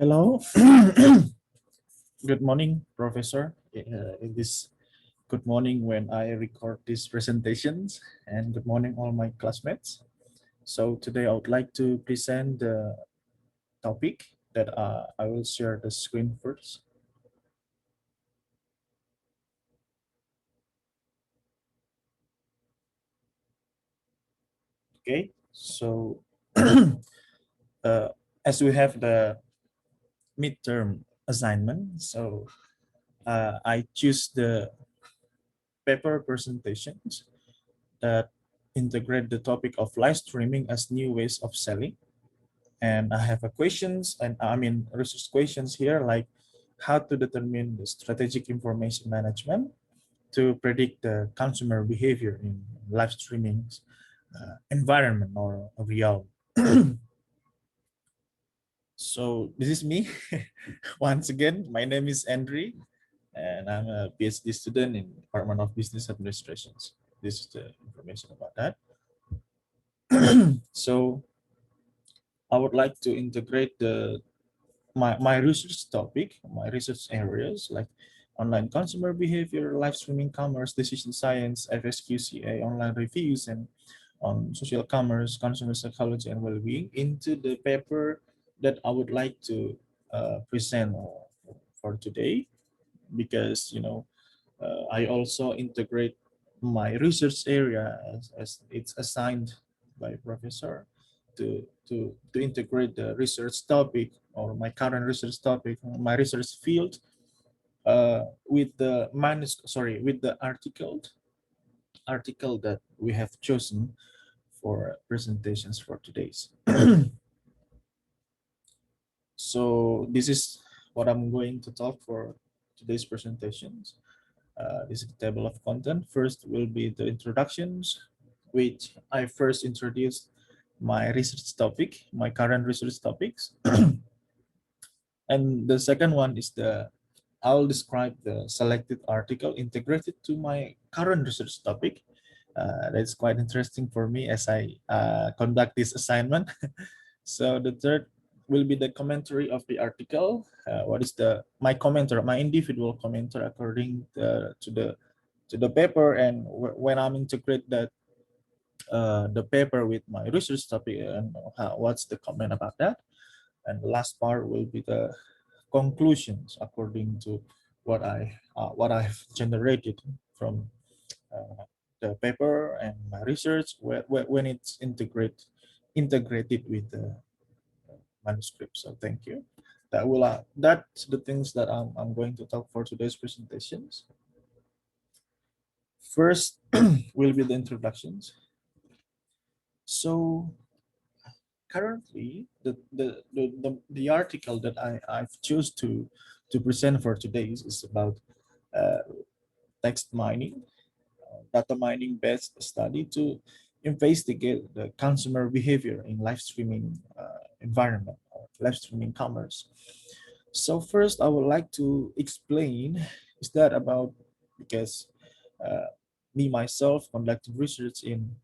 Hello. Good morning, Professor. In this good morning when I record these presentations, and good morning, all my classmates. So today I would like to present the topic that I will share the screen first. Okay. So uh, as we have the midterm assignment, so I choose the paper presentations that integrate the topic of live streaming as new ways of selling. And I have a questions, and I mean research questions here, like how to determine the strategic information management to predict the consumer behavior in live streaming environment or real. So this is me. Once again, my name is Andre, and I'm a PhD student in Department of Business Administrations. This is the information about that. So I would like to integrate my research topic, my research areas like online consumer behavior, live streaming commerce, decision science, FSQCA, online reviews, and on social commerce, consumer psychology, and well-being into the paper that I would like to present for today, because I also integrate my research area as it's assigned by professor to integrate the research topic or my current research topic, my research field, with the with the article that we have chosen for presentations for today's. So this is what I'm going to talk for today's presentations. This is the table of content. First will be the introductions, which I first introduced my research topic, my current research topics. And the second one is I'll describe the selected article integrated to my current research topic. That's quite interesting for me as I conduct this assignment. So the third will be the commentary of the article. What is my commenter, my individual commenter according to the paper, and when I'm integrate the paper with my research topic, and what's the comment about that. And the last part will be the conclusions according to what I've generated from the paper and my research when it's integrated with the manuscript. So thank you. That's the things that I'm going to talk for today's presentations. First will be the introductions. So currently the article that I've choose to present for today is about uh, text mining, data mining based study to investigate the consumer behavior in live streaming environment or live streaming commerce. So first I would like to explain is that about, because uh, me myself conducted research in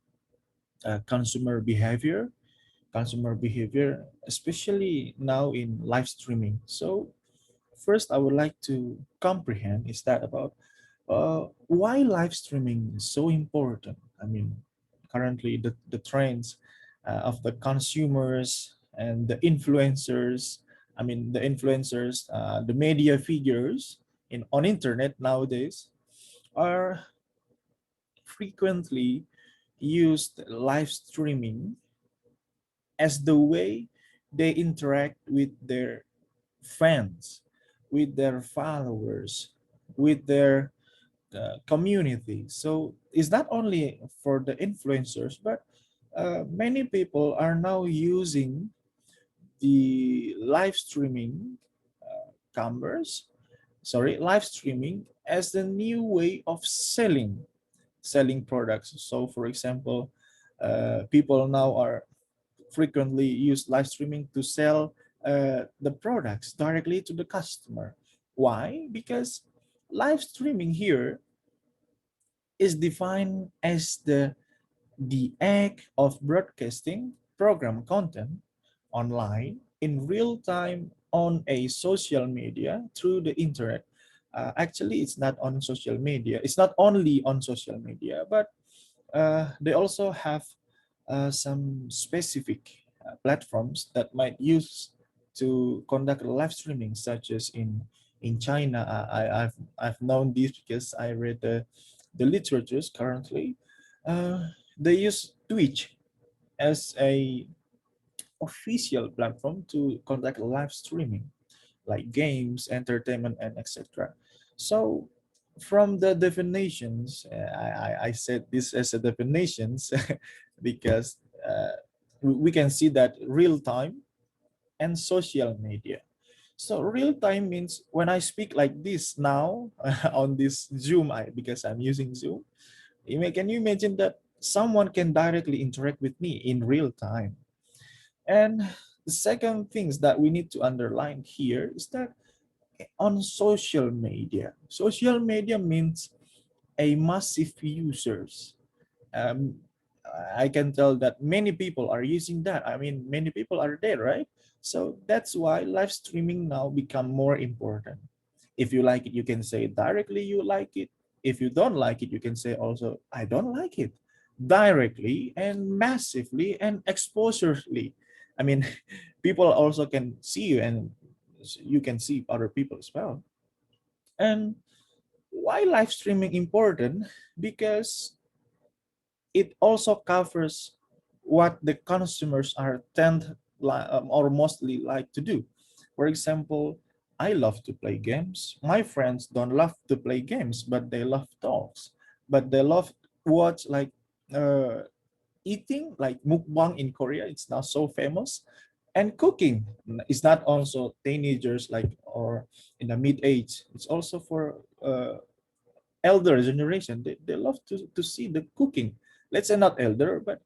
consumer behavior, especially now in live streaming. So first, I would like to comprehend is that about why live streaming is so important. I mean, currently the trends of the consumers and the influencers. I mean, the influencers, the media figures in on internet nowadays are frequently used live streaming as the way they interact with their fans, with their followers, with their community. So it's not only for the influencers, but many people are now using the live streaming live streaming as the new way of selling products. So for example, people now are frequently use live streaming to sell the products directly to the customer. Why? Because live streaming here is defined as the act of broadcasting program content online in real time on a social media through the internet. Actually, it's not on social media. It's not only on social media, but they also have some specific platforms that might use to conduct live streaming, such as in China. I've known this because I read the literatures currently. They use Twitch as a official platform to conduct live streaming, like games, entertainment, and etc. So from the definitions, I said this as a definitions because we can see that real time and social media. So real time means when I speak like this now on this Zoom, because I'm using Zoom, can you imagine that someone can directly interact with me in real time? And the second things that we need to underline here is that on social media means a massive users. um, I can tell that many people are using that. I mean, many people are there, right? So that's why live streaming now become more important. If you like it, you can say directly you like it. If you don't like it, you can say also I don't like it, directly and massively and exposurely. I mean, people also can see you, and you can see other people as well. And why live streaming important? Because it also covers what the consumers are or mostly like to do. For example, I love to play games. My friends don't love to play games, but they love talks. But they love watch like uh, eating, like mukbang in Korea. It's now so famous. And cooking. It's not also teenagers like or in the mid age. It's also for elder generation. They love to see the cooking. Let's say not elder, but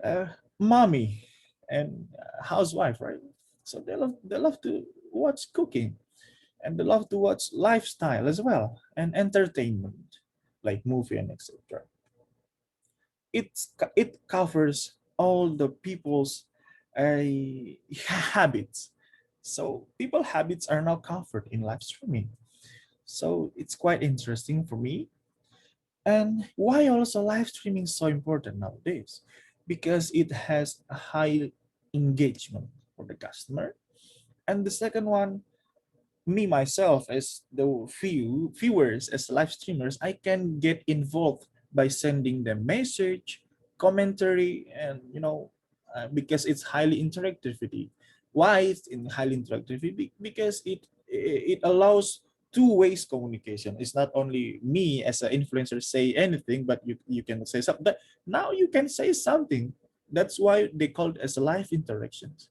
uh, mommy and housewife, right? So they love to watch cooking, and they love to watch lifestyle as well, and entertainment like movie and etc. It covers all the people's uh, habits. So people habits are now covered in live streaming. So it's quite interesting for me. And why also live streaming is so important nowadays? Because it has a high engagement for the customer. And the second one, me myself as the viewers, as live streamers, I can get involved by sending them message, commentary, and because it's highly interactivity. Why it's in highly interactivity? Because it allows two ways communication. It's not only me as an influencer say anything, but you can say something. But now you can say something. That's why they call it as live interactions.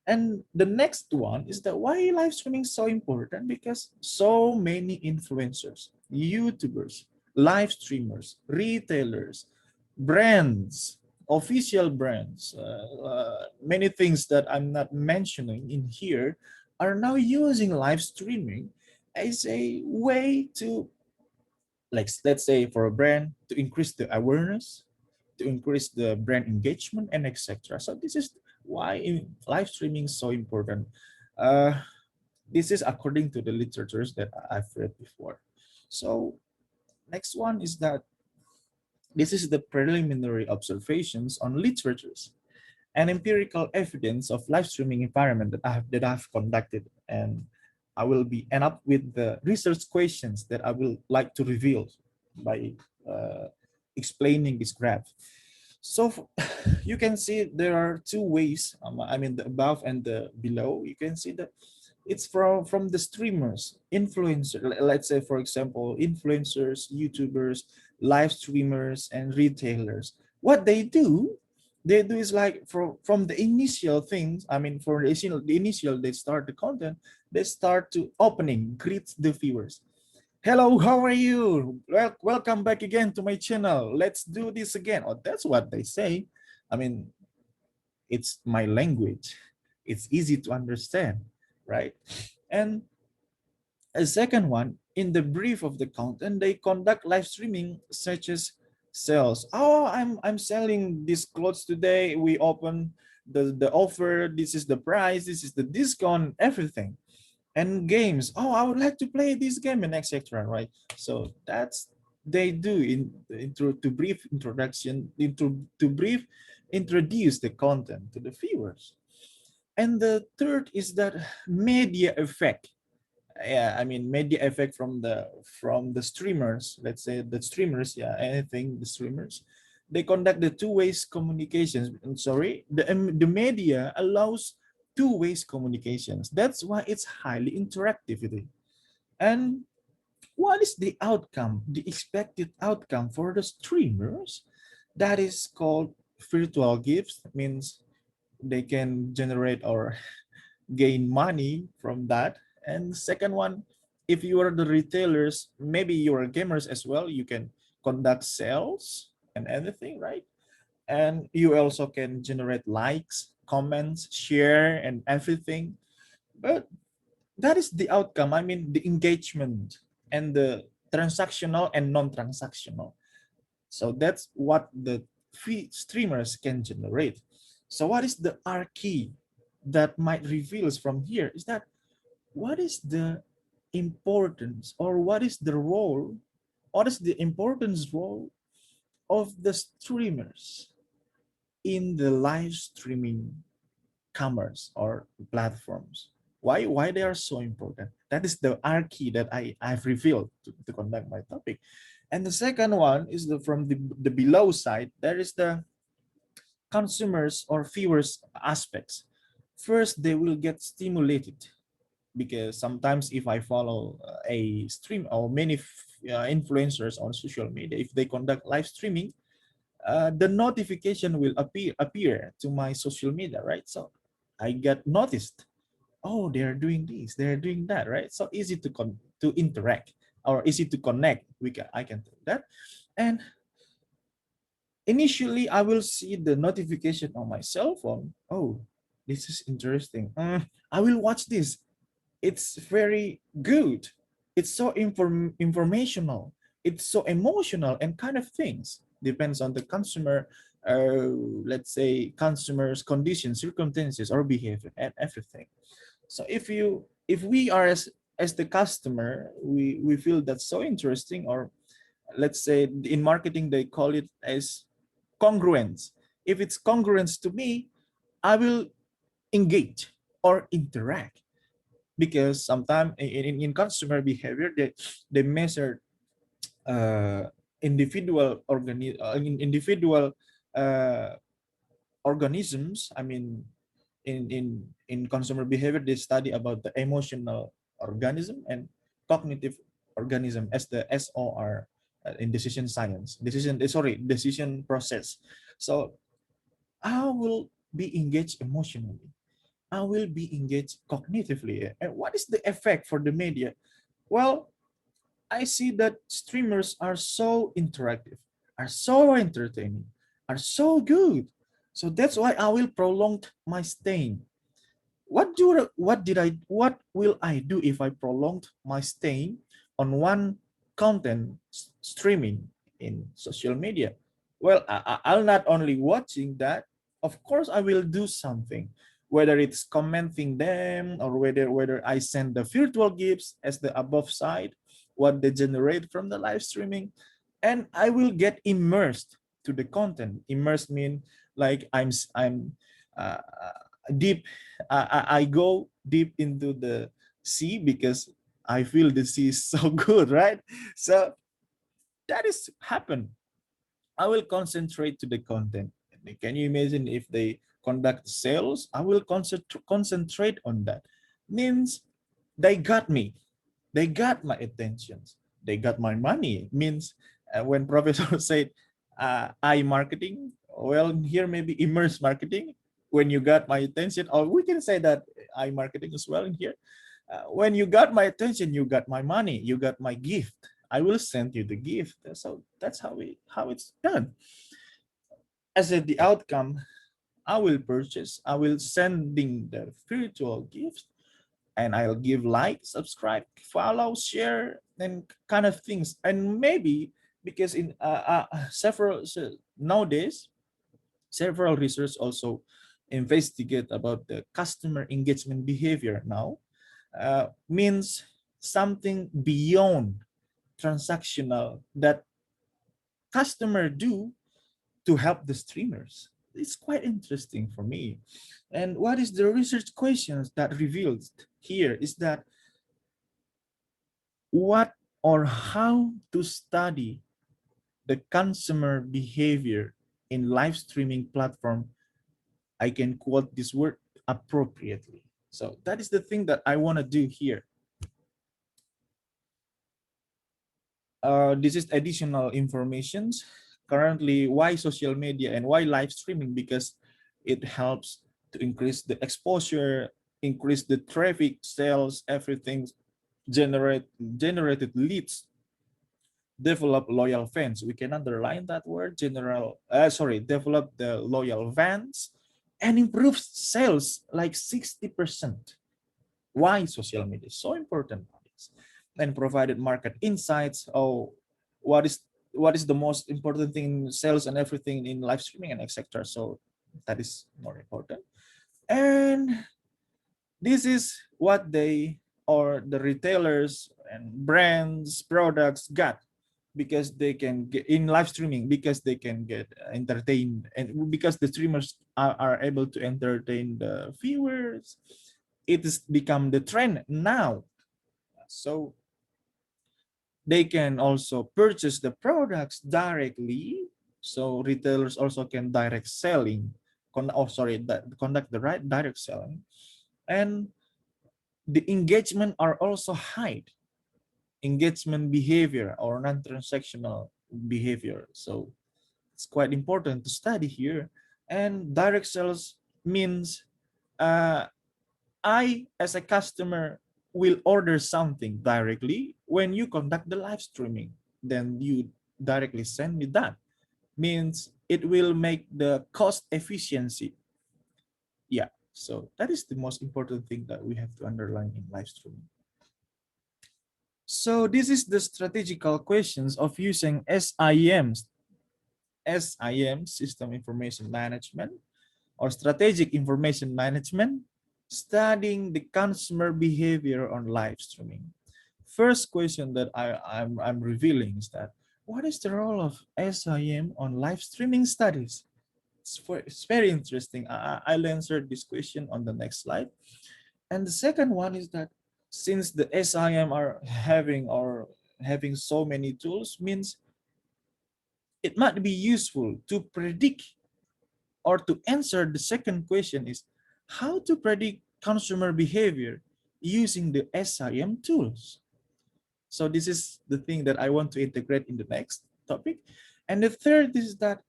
And the next one is that why live streaming is so important, because so many influencers, YouTubers, live streamers, retailers, brands, official brands, many things that I'm not mentioning in here are now using live streaming as a way to, like, let's say for a brand to increase the awareness, to increase the brand engagement, and etc. So this is why live streaming is so important. Uh, this is according to the literatures that I've read before. So next one is that this is the preliminary observations on literatures and empirical evidence of live streaming environment that I've conducted, and I will be end up with the research questions that I will like to reveal by explaining this graph. So you can see there are two ways. I mean, the above and the below. You can see that it's from the streamers, influencers. Let's say, for example, influencers, YouTubers, live streamers, and retailers. What they do is like from the initial things. I mean, for the initial they start the content. They start to opening, greet the viewers. Hello, how are you? Welcome back again to my channel. Let's do this again. Oh, that's what they say. I mean, it's my language. It's easy to understand, right? And a second one, in the brief of the content, they conduct live streaming such as sales. Oh, I'm selling these clothes today. We open the offer, this is the price, this is the discount, everything. And games, oh, I would like to play this game, and etc. Right? So that's they do to brief introduction, to brief introduce the content to the viewers. And the third is that media effect. Yeah, I mean media effect from the streamers. Let's say the streamers, yeah, anything the streamers, they conduct the two ways communications. I'm sorry, the media allows two ways communications. That's why it's highly interactive. And what is the outcome, the expected outcome for the streamers? That is called virtual gifts. Means they can generate or gain money from that. And second one, if you are the retailers, maybe you are gamers as well, you can conduct sales and everything, right? And you also can generate likes, comments, share, and everything. But that is the outcome. I mean, the engagement and the transactional and non-transactional. So that's what the streamers can generate. So what is the R key that might reveal us from here is that what is the importance, or what is the role, what is the importance role of the streamers in the live streaming commerce or platforms? Why they are so important? That is the R key that I've revealed to conduct my topic. And the second one is from the below side, there is the consumers or viewers aspects. First, they will get stimulated because sometimes if I follow a stream or many influencers on social media, if they conduct live streaming, the notification will appear to my social media, right? So I get noticed. Oh, they're doing this, they're doing that, right? So easy to interact or easy to connect. I can do that. And initially, I will see the notification on my cell phone. Oh, this is interesting. I will watch this. It's very good. It's so informational. It's so emotional and kind of things. Depends on the consumer, let's say consumer's conditions, circumstances, or behavior, and everything. So if we are as the customer, we feel that's so interesting, or let's say in marketing they call it as congruence. If it's congruence to me, I will engage or interact, because sometimes in consumer behavior they measure uh, individual uh, organisms. I mean, in consumer behavior, they study about the emotional organism and cognitive organism as the SOR, in decision science, decision process. So I will be engaged emotionally. I will be engaged cognitively. And what is the effect for the media? Well, I see that streamers are so interactive, are so entertaining, are so good. So that's why I will prolong my staying. What will I do if I prolonged my staying on one content streaming in social media? Well, I'll not only watching that, of course I will do something, whether it's commenting them or whether I send the virtual gifts as the above side, what they generate from the live streaming, and I will get immersed to the content. Immersed mean like I'm uh, deep. I go deep into the sea because I feel the sea is so good, right? So that is happen. I will concentrate to the content. Can you imagine if they conduct sales? I will concentrate on that. Means they got me. They got my attention. They got my money. Means when professor said I marketing, well, here maybe immerse marketing. When you got my attention, or we can say that I marketing as well in here. When you got my attention, you got my money, you got my gift. I will send you the gift. So that's how it's done. As the outcome, I will purchase. I will sending the virtual gift, and I'll give like, subscribe, follow, share, and kind of things. And maybe because nowadays several research also investigate about the customer engagement behavior now means something beyond transactional that customer do to help the streamers. It's quite interesting for me. And what is the research questions that revealed here is that what or how to study the consumer behavior in live streaming platform. I can quote this word appropriately. So that is the thing that I want to do here. This is additional informations. Currently, why social media and why live streaming? Because it helps to increase the exposure, increase the traffic, sales, everything, generated leads, develop loyal fans. We can underline that word, develop the loyal fans and improve sales like 60%. Why social media is so important? And provided market insights. Oh, what is the most important thing in sales and everything in live streaming and etc. So that is more important. And this is what they or the retailers and brands products got because they can get in live streaming, because they can get entertained, and because the streamers are able to entertain the viewers. It has become the trend now. So they can also purchase the products directly. So retailers also can direct selling, conduct the right direct selling. And the engagement are also high. Engagement behavior or non-transactional behavior. So it's quite important to study here. And direct sales means uh, I, as a customer, will order something directly when you conduct the live streaming. Then you directly send me that. Means it will make the cost efficiency. Yeah, so that is the most important thing that we have to underline in live streaming. So this is the strategical questions of using SIM, System Information Management, or Strategic Information Management, studying the consumer behavior on live streaming. First question that I'm revealing is that, what is the role of SIM on live streaming studies? It's very interesting. I'll answer this question on the next slide. And the second one is that since the SIM are having so many tools, means it might be useful to predict or to answer the second question is how to predict consumer behavior using the SIM tools. So this is the thing that I want to integrate in the next topic. And the third is that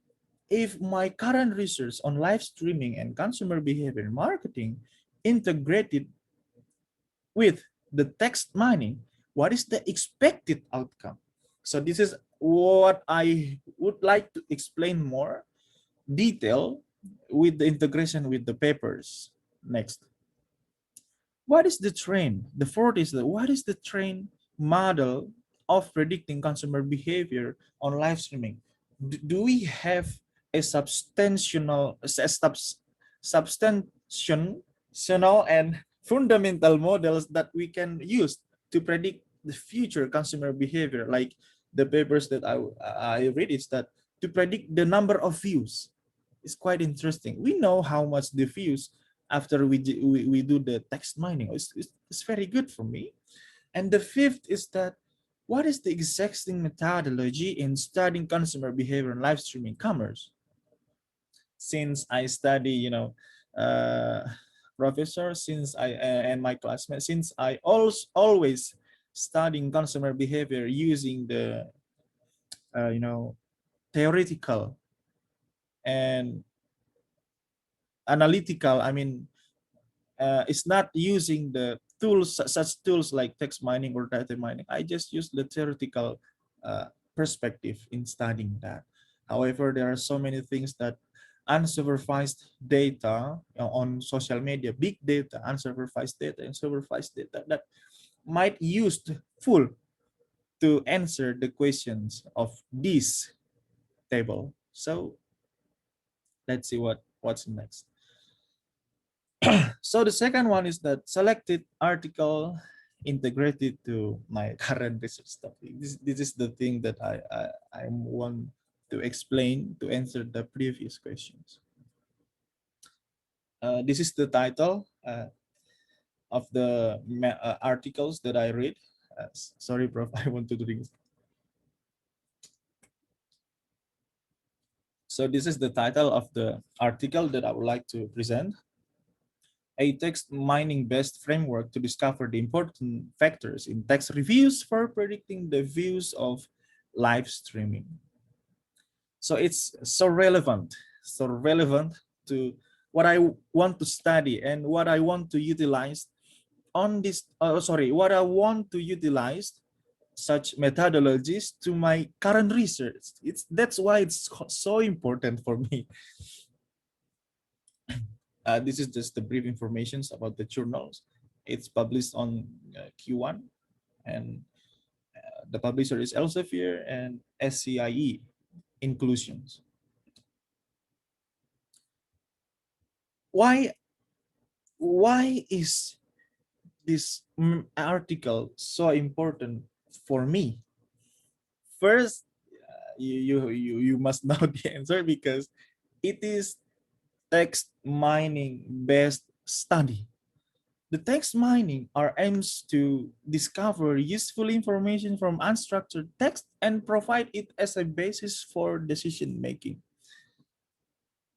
if my current research on live streaming and consumer behavior marketing integrated with the text mining, what is the expected outcome? So this is what I would like to explain more detail with the integration with the papers. Next, what is the trend? The fourth is that what is the trend model of predicting consumer behavior on live streaming? Do we have a substantial and fundamental models that we can use to predict the future consumer behavior? Like the papers that I read is that to predict the number of views. It's quite interesting. We know how much the views after we do the text mining. It's very good for me. And the fifth is that what is the existing methodology in studying consumer behavior in live streaming commerce? Since I study, uh, professor, since I and my classmates, since I always studying consumer behavior using the, theoretical and analytical. I mean, it's not using the tools, such tools like text mining or data mining. I just use the theoretical perspective in studying that. However, there are so many things that unsupervised data on social media, big data, unsupervised data, and supervised data that might used full to answer the questions of this table. So let's see what's next. So the second one is that selected article integrated to my current research topic. This is the thing that I want to explain to answer the previous questions. This is the title of the articles that I read. Sorry, Prof, I want to drink. So this is the title of the article that I would like to present. A text mining based framework to discover the important factors in text reviews for predicting the views of live streaming. So it's so relevant to what I want to study and what I want to utilize on this, what I want to utilize such methodologies to my current research. That's why it's so important for me. This is just the brief information about the journals. It's published on Q1, and the publisher is Elsevier and SCIE Inclusions. Why is this article so important for me? First, you must know the answer because it is text mining based study. The text mining are aims to discover useful information from unstructured text and provide it as a basis for decision making.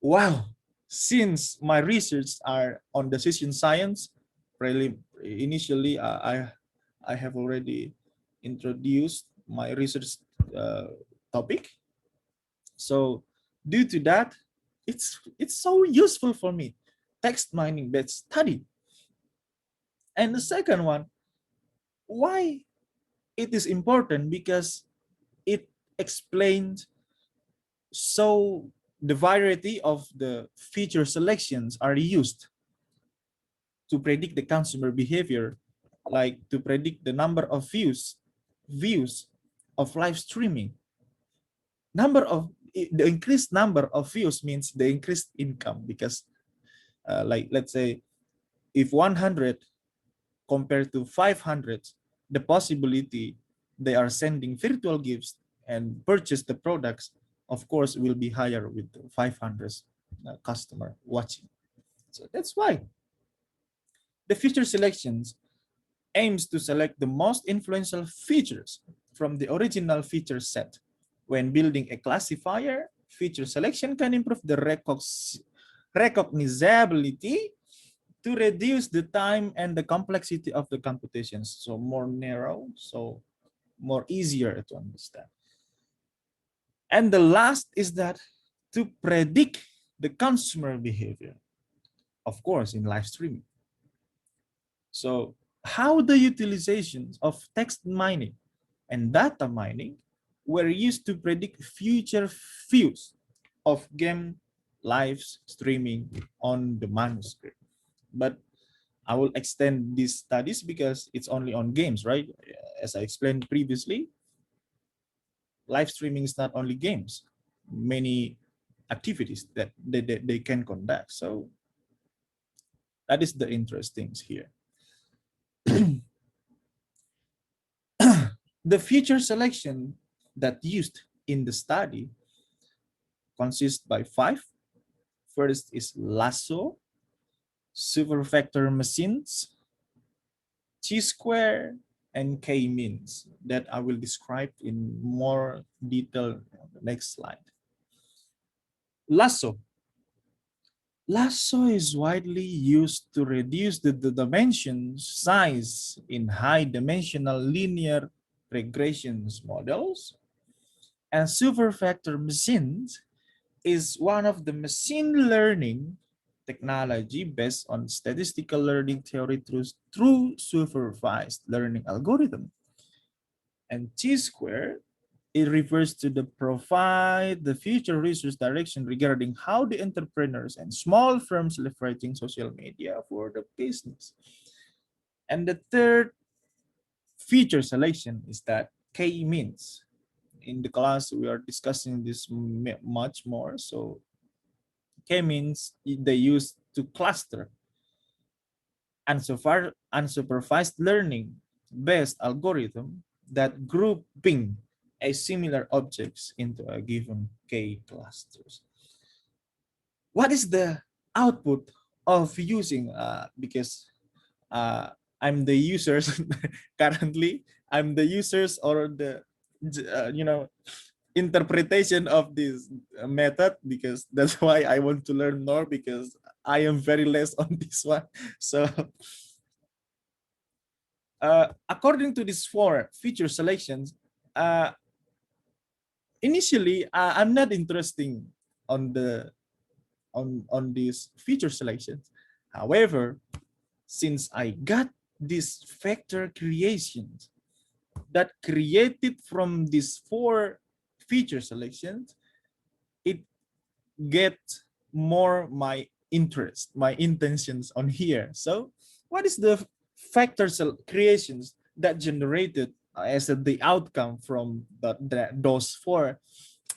Wow! Since my research are on decision science, really initially I have already introduced my research topic. So due to that, it's so useful for me. Text mining based study. And the second one, why it is important? Because it explains so the variety of the feature selections are used to predict the consumer behavior, like to predict the number of views of live streaming. The increased number of views means the increased income, because like let's say if 100 compared to 500, the possibility they are sending virtual gifts and purchase the products, of course, will be higher with 500 customer watching. So that's why the feature selections aims to select the most influential features from the original feature set. When building a classifier, feature selection can improve the recognizability to reduce the time and the complexity of the computations. So more narrow, so more easier to understand. And the last is that to predict the consumer behavior, of course, in live streaming. So how the utilizations of text mining and data mining were used to predict future views of game live streaming on the manuscript. But I will extend these studies because it's only on games, right? As I explained previously, live streaming is not only games, many activities that they can conduct. So that is the interesting here. The feature selection that used in the study consists by 5. First is lasso, superfactor machines, chi-square, and k-means that I will describe in more detail on the next slide. Lasso. Lasso is widely used to reduce the dimension size in high-dimensional linear regressions models, and superfactor machines is one of the machine learning technology based on statistical learning theory through supervised learning algorithm. And chi-square, it refers to the provide the future research direction regarding how the entrepreneurs and small firms leveraging social media for the business. And the third feature selection is that k-means. In the class, we are discussing this much more. So k-means they use to cluster unsupervised learning based algorithm that grouping a similar objects into a given K clusters. What is the output of using because uh, I'm the users currently. I'm the users or the interpretation of this method, because that's why I want to learn more, because I am very less on this one. So according to these four feature selections, uh, initially I'm not interested on the on these feature selections. However, since I got these vector creations that created from these four feature selections, it gets more my interest, my intentions on here. So what is the factor creations that generated as the outcome from those four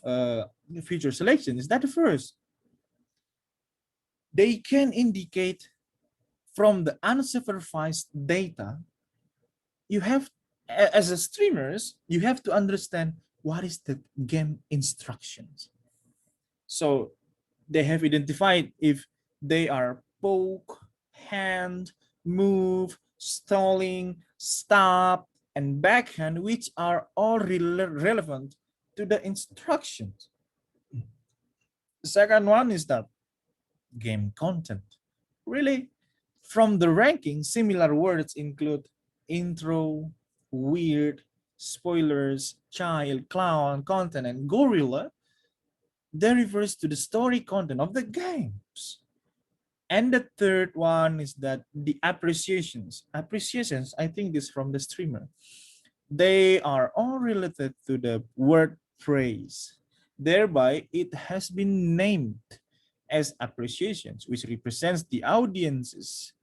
uh, feature selections? That first, they can indicate from the unsupervised data. You have, as a streamers, you have to understand what is the game instructions. So they have identified if they are poke, hand, move, stalling, stop, and backhand, which are all relevant to the instructions. The second one is that game content. Really, from the ranking, similar words include intro, weird, spoilers, child, clown, content, and gorilla. That refers to the story content of the games. And the third one is that the appreciations. Appreciations, I think this from the streamer. They are all related to the word praise. Thereby, it has been named as appreciations, which represents the audience's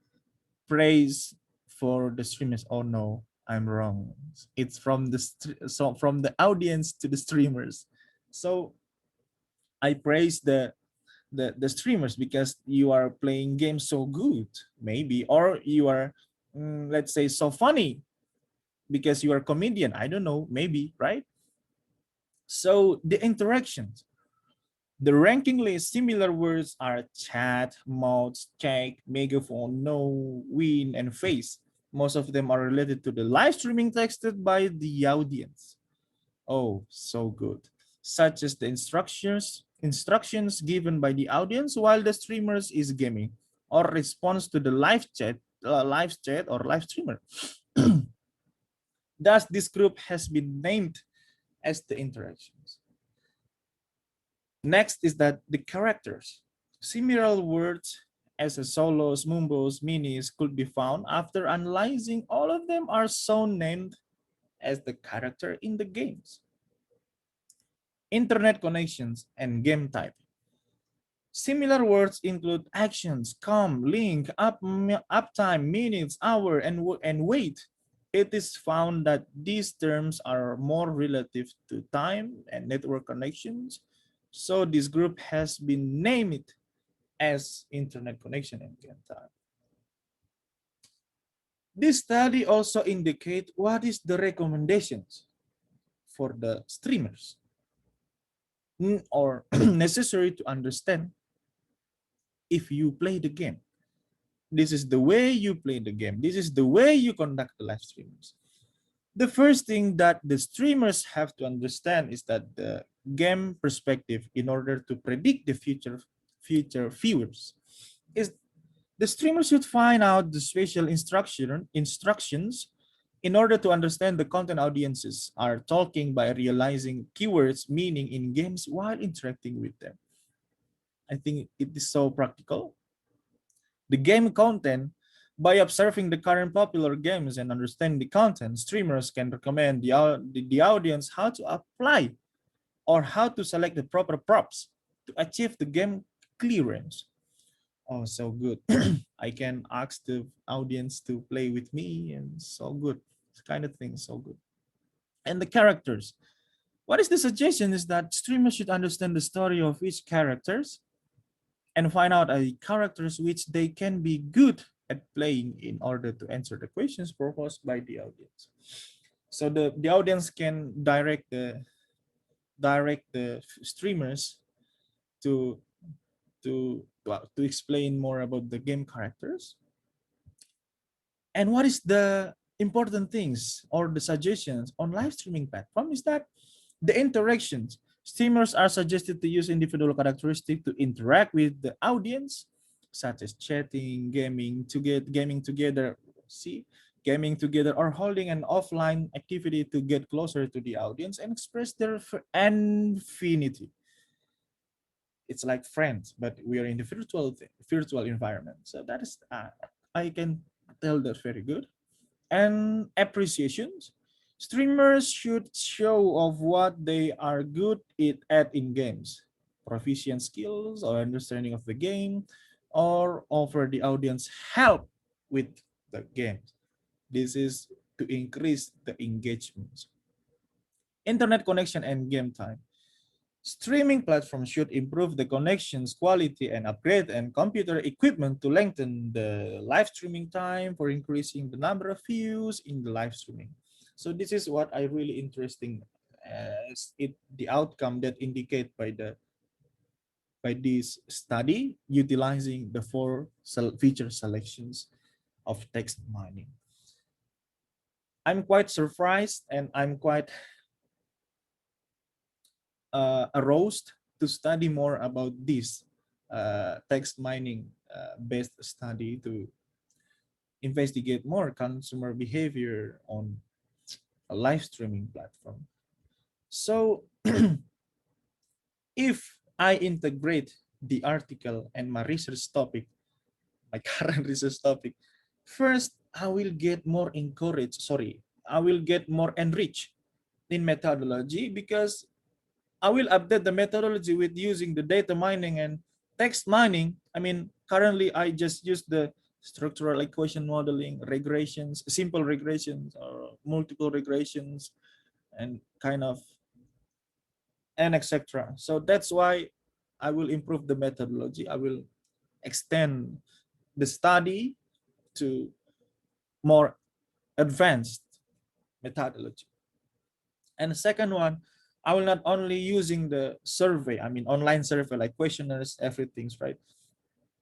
praise for the streamers. Oh no, I'm wrong. It's from the from the audience to the streamers. So I praise the streamers because you are playing games so good, maybe, or you are let's say so funny because you are a comedian. I don't know, maybe, right? So the interactions, the ranking list, similar words are chat, mouse, check, megaphone, no, win, and face. Most of them are related to the live streaming texted by the audience. Oh, so good. Such as the instructions given by the audience while the streamers is gaming, or response to the live chat or live streamer. Thus, this group has been named as the interactions. Next is that the characters. Similar words as a solos, mumbos, minis could be found after analyzing all of them are so named as the character in the games. Internet connections and game type. Similar words include actions, come, link, uptime, minutes, hour, and wait. It is found that these terms are more relative to time and network connections. So this group has been named as internet connection and game time. This study also indicates what is the recommendations for the streamers or necessary to understand if you play the game. This is the way you play the game. This is the way you conduct the live streams. The first thing that the streamers have to understand is that the game perspective, in order to predict the future viewers, is the streamer should find out the spatial instructions in order to understand the content audiences are talking by realizing keywords meaning in games while interacting with them. I think it is so practical. The game content, by observing the current popular games and understanding the content, streamers can recommend the audience how to apply or how to select the proper props to achieve the game clearance. Oh, so good. I can ask the audience to play with me, and so good. This kind of thing, so good. And the characters. What is the suggestion is that streamers should understand the story of each characters and find out a characters which they can be good at playing in order to answer the questions proposed by the audience. So the audience can direct the streamers to to explain more about the game characters. And what is the important things or the suggestions on live streaming platform is that the interactions. Streamers are suggested to use individual characteristics to interact with the audience, such as chatting, gaming together. See, gaming together or holding an offline activity to get closer to the audience and express their affinity. It's like friends, but we are in the virtual environment. So that is, I can tell that's very good. And appreciations. Streamers should show of what they are good at in games, proficient skills or understanding of the game, or offer the audience help with the game. This is to increase the engagement. Internet connection and game time. Streaming platforms should improve the connections quality and upgrade and computer equipment to lengthen the live streaming time for increasing the number of views in the live streaming. So this is what I really interesting as it the outcome that indicate by this study utilizing the four feature selections of text mining. I'm quite surprised and I'm quite aroused to study more about this text mining based study to investigate more consumer behavior on a live streaming platform. So if I integrate the article and my research topic, my current research topic, first I will get more encouraged, sorry, I will get more enriched in methodology because I will update the methodology with using the data mining and text mining. I mean, currently I just use the structural equation modeling, regressions, simple regressions or multiple regressions and kind of and etc. So that's why I will improve the methodology. I will extend the study to more advanced methodology. And the second one, I will not only using the survey, I mean online survey like questionnaires, everything's right.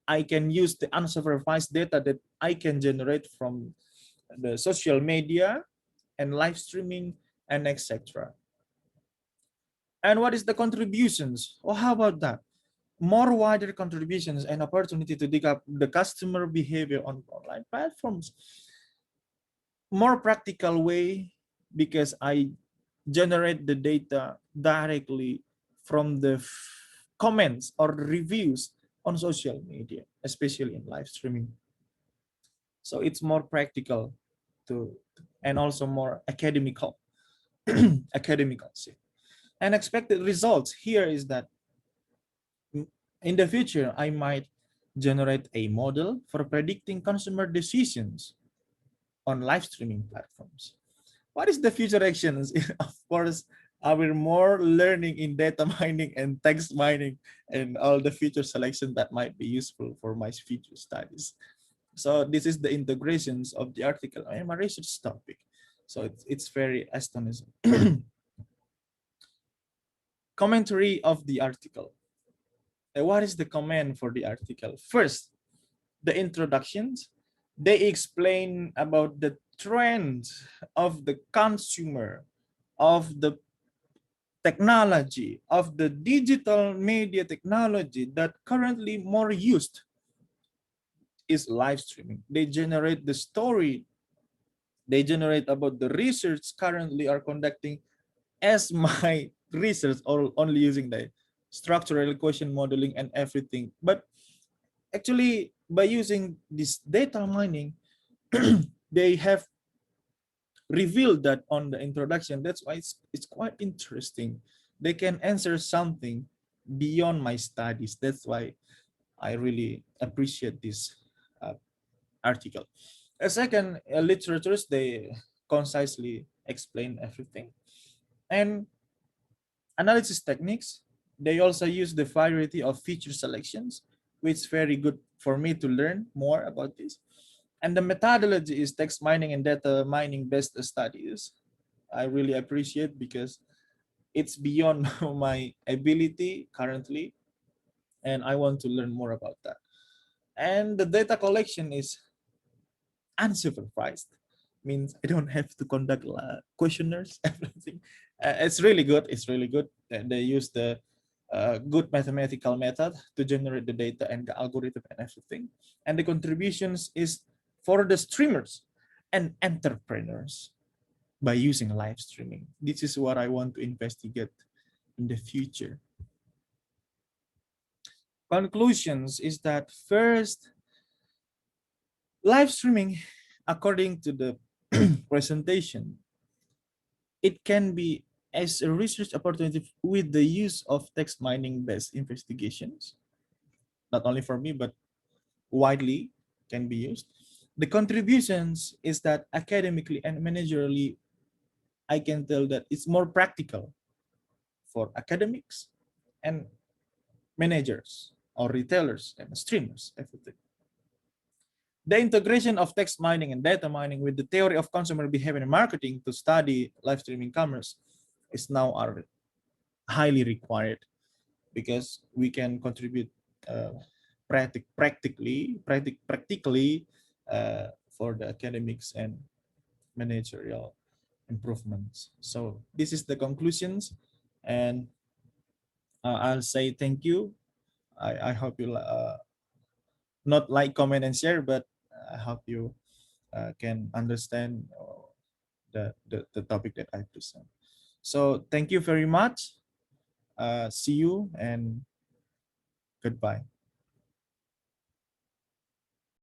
I can use the unsupervised data that I can generate from the social media and live streaming and etc. And what is the contributions? Oh, how about that? More wider contributions and opportunity to dig up the customer behavior on online platforms. More practical way because I generate the data directly from the comments or reviews on social media, especially in live streaming. So it's more practical to and also more academical. academical. And expected results here is that in the future, I might generate a model for predicting consumer decisions on live streaming platforms. What is the future actions? Of course, I will more learning in data mining and text mining and all the future selection that might be useful for my future studies. So this is the integrations of the article. I am a research topic. So it's very astonishing. Commentary of the article. What is the comment for the article? First, the introductions. They explain about the trends of the consumer, of the technology, of the digital media technology that currently more used is live streaming. They generate the story, they generate about the research currently are conducting as my research or only using the structural question modeling and everything. But actually by using this data mining, they have revealed that on the introduction. That's why it's quite interesting. They can answer something beyond my studies. That's why I really appreciate this uh, article. A second, literatures, they concisely explain everything. And analysis techniques, they also use the variety of feature selections, which is very good for me to learn more about this. And the methodology is text mining and data mining based studies. I really appreciate because it's beyond my ability currently, and I want to learn more about that. And the data collection is unsupervised, means I don't have to conduct questionnaires, everything. It's really good. It's really good that they use the good mathematical method to generate the data and the algorithm and everything. And the contributions is for the streamers and entrepreneurs by using live streaming. This is what I want to investigate in the future. Conclusions is that first, live streaming, according to the presentation, it can be as a research opportunity with the use of text mining based investigations, not only for me, but widely can be used. The contributions is that academically and managerially, I can tell that it's more practical for academics and managers or retailers and streamers, everything. The integration of text mining and data mining with the theory of consumer behavior and marketing to study live streaming commerce is now highly required because we can contribute practically for the academics and managerial improvements. So this is the conclusions, and I'll say thank you. I hope you not like, comment, and share, but I hope you can understand the topic that I present. So thank you very much. See you and goodbye.